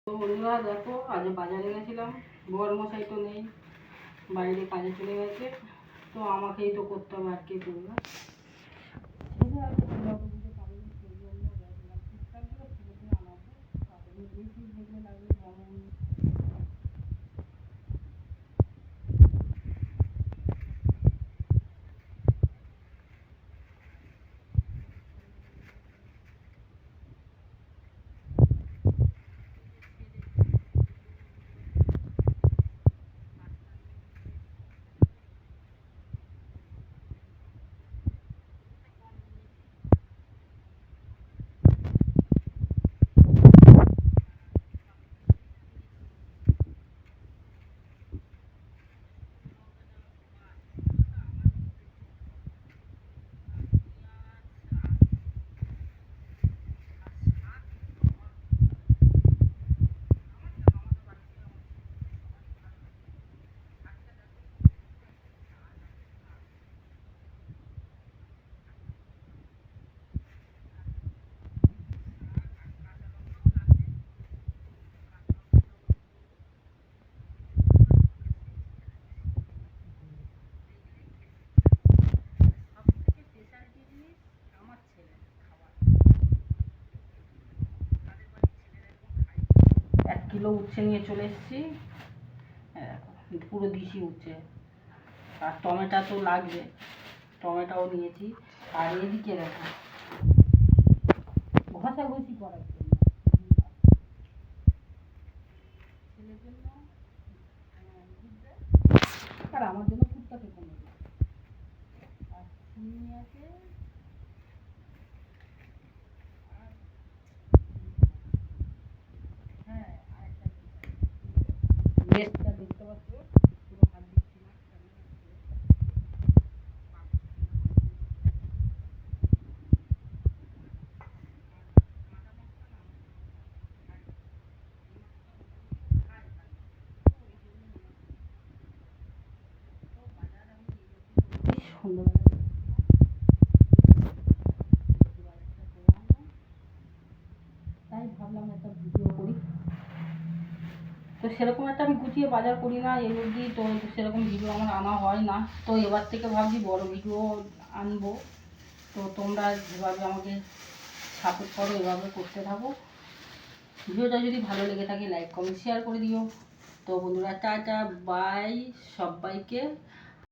তো বন্ধুরা দেখো, আজ বাজারে গেছিলাম, বর মশাই তো নেই, বাইরে কাজে চলে গেছে, তো আমাকেই তো করতে হবে, আর কে করবে। কিলো উচ্ছে নিয়ে চলে এসেছি, পুরো দিশি উচ্ছে। আর টমেটো তো লাগবে, টমেটোও নিয়েছি। আর এদিকে দেখো, ঘষাঘষি করার জন্য ছেলের জন্য আর আমার জন্য কুর্তাকে কমে আর চিনি আছে। হ্যাঁ, আরেকটা লেজটা দেখতে পাচ্ছ, পুরো হাত দিচ্ছি না। তাই ভাবলাম একটা ভিডিও করি। তো সেরকম একটা আমি গুছিয়ে বাজার করি না এই অবধি, তো সেরকম ভিডিও আমার আনা হয় না। তো এবার থেকে ভাবছি বড় ভিডিও আনবো। তো তোমরা যেভাবে আমাকে সাপোর্ট করো, এভাবে করতে থাকো। ভিডিওটা যদি ভালো লেগে থাকে লাইক কমেন্ট শেয়ার করে দিও। তো বন্ধুরা, টাটা বাই সবাইকে।